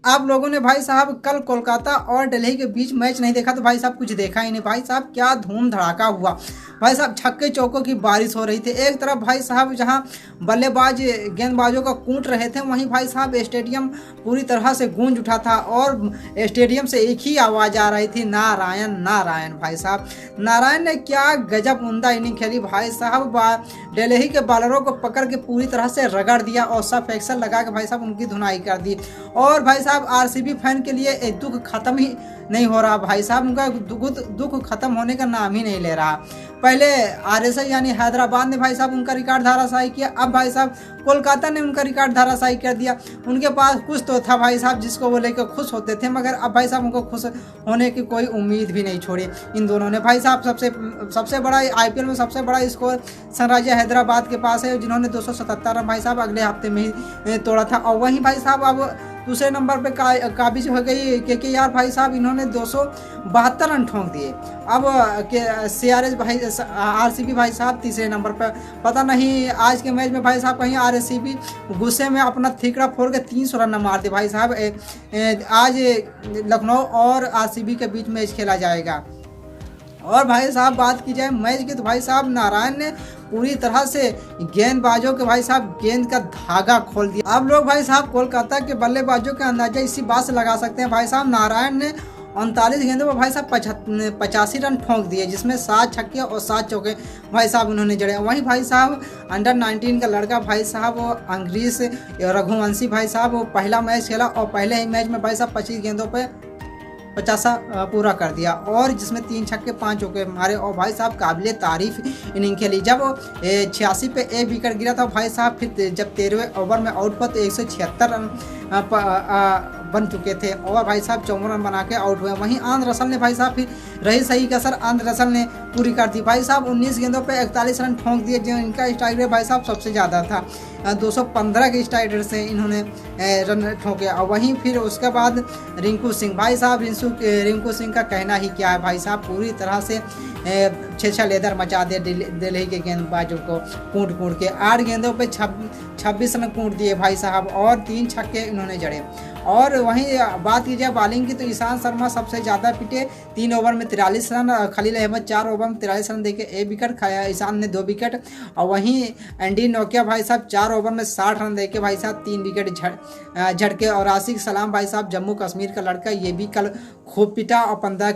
आप लोगों ने भाई साहब कल कोलकाता और दिल्ली के बीच मैच नहीं देखा तो भाई साहब कुछ देखा ही नहीं। भाई साहब क्या धूम धड़ाका हुआ। भाई साहब छक्के चौकों की बारिश हो रही थी। एक तरफ भाई साहब जहां बल्लेबाज गेंदबाजों का कूट रहे थे, वहीं भाई साहब स्टेडियम पूरी तरह से गूंज उठा था और स्टेडियम से एक ही आवाज़ आ रही थी, नारायण नारायण। भाई साहब नारायण ने क्या गजब उम्दा इनिंग खेली। भाई साहब दिल्ली के बॉलरों को पकड़ के पूरी तरह से रगड़ दिया और सब एक्शन लगा के भाई साहब उनकी धुनाई कर दी। और भाई साहब आरसीबी फैन के लिए एक दुख खत्म ही नहीं हो रहा। भाई साहब उनका दुख खत्म होने का नाम ही नहीं ले रहा। पहले आरएसआई यानी हैदराबाद ने भाई साहब उनका रिकॉर्ड धाराशायी किया, अब भाई साहब कोलकाता ने उनका रिकॉर्ड धाराशायी कर दिया। उनके पास कुछ तो था भाई साहब जिसको वो लेकर खुश होते थे, मगर अब भाई साहब उनको खुश होने की कोई उम्मीद भी नहीं छोड़ी इन दोनों ने। भाई साहब सबसे बड़ा आईपीएल में सबसे बड़ा स्कोर सनराइजर हैदराबाद के पास है, जिन्होंने 277 रन भाई साहब अगले हफ्ते में ही तोड़ा था। और वहीं भाई साहब अब दूसरे नंबर पे काबिज हो गई केकेआर। भाई साहब इन्होंने 272 रन ठोंक दिए। अब सीआरएस भाई आरसीबी भाई साहब तीसरे नंबर पे। पता नहीं आज के मैच में भाई साहब कहीं आरसीबी गुस्से में अपना थिकड़ा फोड़ के 300 रन मार दे। भाई साहब आज लखनऊ और आरसीबी के बीच मैच खेला जाएगा। और भाई साहब बात की जाए मैच की तो भाई साहब नारायण ने पूरी तरह से गेंदबाजों के भाई साहब गेंद का धागा खोल दिया। अब लोग भाई साहब कोलकाता के बल्लेबाजों का अंदाजा इसी बात से लगा सकते हैं। भाई साहब नारायण ने 39 गेंदों पर भाई साहब 85 रन ठोंक दिए, जिसमें 7 छक्के और 7 चौके भाई साहब उन्होंने जड़े। वहीं भाई साहब अंडर 19 का लड़का भाई साहब वो अंग्रेज रघुवंशी भाई साहब वो पहला मैच खेला और पहले ही मैच में भाई साहब 25 गेंदों पर 50 पूरा कर दिया और जिसमें 3 छक्के 5 चौके मारे। और भाई साहब काबिले तारीफ इनिंग खेली। जब 86 पे एक विकेट गिरा था भाई साहब, फिर जब 13वें ओवर में आउट पर तो 176 रन बन चुके थे और भाई साहब 54 रन बना के आउट हुए। वहीं आंद्र रसल ने भाई साहब फिर रही सही कसर आंद्र रसल ने पूरी कर दी। भाई साहब 19 गेंदों पे 41 रन ठोंक दिए, जो इनका स्ट्राइक रेट भाई साहब सबसे ज़्यादा था। 215 के स्ट्राइक रेट से इन्होंने रन ठोंके। और वहीं फिर उसके बाद रिंकू सिंह भाई साहब रिंकू सिंह का कहना ही क्या है। भाई साहब पूरी तरह से छेछा लेदर मचा दिया दिल्ली के गेंदबाजों को कूट के। 8 गेंदों पे 26 रन कूट दिए भाई साहब और 3 छक्के इन्होंने जड़े। और वहीं बात की जाए बॉलिंग की तो ईशान शर्मा सबसे ज़्यादा पिटे, 3 ओवर में 43 रन। खलील अहमद 4 ओवर में 43 रन देके 1 विकेट खाया, ईशान ने 2 विकेट। और वहीं एंडी नोकिया भाई साहब 4 ओवर में 60 रन देके भाई साहब 3 विकेट झटके। और आसिक सलाम भाई साहब जम्मू कश्मीर का लड़का, ये भी कल खूब पिटा और 15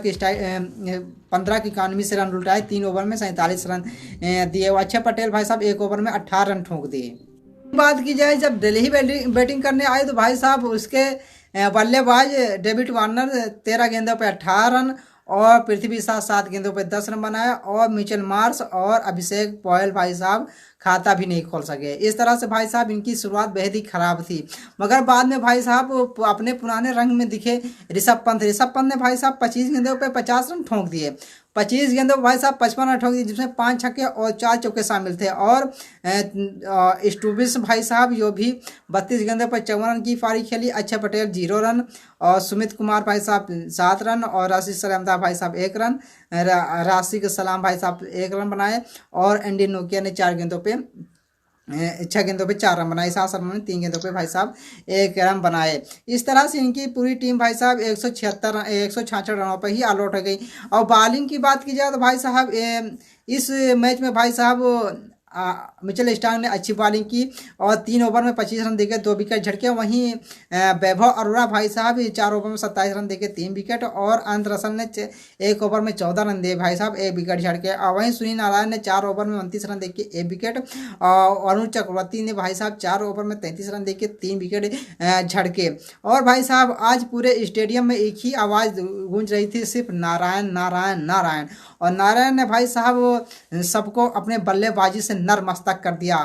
की इकानवी से रन लुटाए, 3 ओवर में 47 रन दिए। अक्षय पटेल भाई साहब 1 ओवर में 18 रन ठोक दिए। बात की जाए जब दिल्ली बैटिंग करने आए तो भाई साहब उसके बल्लेबाज डेविड वार्नर 13 गेंदों पे 18 रन और पृथ्वी शाह 7 गेंदों पे 10 रन बनाया। और मिचेल मार्श और अभिषेक पॉयल भाई साहब खाता भी नहीं खोल सके। इस तरह से भाई साहब इनकी शुरुआत बेहद ही खराब थी, मगर बाद में भाई साहब अपने पुराने रंग में दिखे ऋषभ पंत ने भाई साहब 25 गेंदों पे 50 रन ठोंक दिए। 25 गेंदों भाई साहब 55 रन ठोक दिए, जिसमें 5 छक्के और 4 चौके शामिल थे। और स्टूबिस भाई साहब जो भी 32 गेंदों पर 54 रन की पारी खेली। अक्षय पटेल 0 रन और सुमित कुमार भाई साहब 7 रन और राशिद सलामदार भाई साहब 1 रन, राशिद सलाम भाई साहब 1 रन बनाए। और एंडी नोकिया ने 6 गेंदों पे 4 रन बनाए। ईशान शर्मा ने 3 गेंदों पे भाई साहब 1 रन बनाए। इस तरह से इनकी पूरी टीम भाई साहब 166 रनों पर ही ऑल आउट हो गई। और बॉलिंग की बात की जाए तो भाई साहब इस मैच में भाई साहब मिचेल स्टार्क ने अच्छी बॉलिंग की और 3 ओवर में 25 रन देके 2 विकेट झटके। वहीं वैभव अरोड़ा भाई साहब 4 ओवर में 27 रन देके 3 विकेट। और आनंद रसल ने 1 ओवर में 14 रन दिए भाई साहब 1 विकेट झटके। और वहीं सुनील नारायण ने 4 ओवर में 29 रन देके 1 विकेट। और अरुण चक्रवर्ती ने भाई साहब 4 ओवर में 33 रन देके 3 विकेट झटके। और भाई साहब आज पूरे स्टेडियम में एक ही आवाज़ गूंज रही थी, सिर्फ नारायण नारायण नारायण। और नारायण ने भाई साहब सबको अपने बल्लेबाजी से नरमस्तक कर दिया।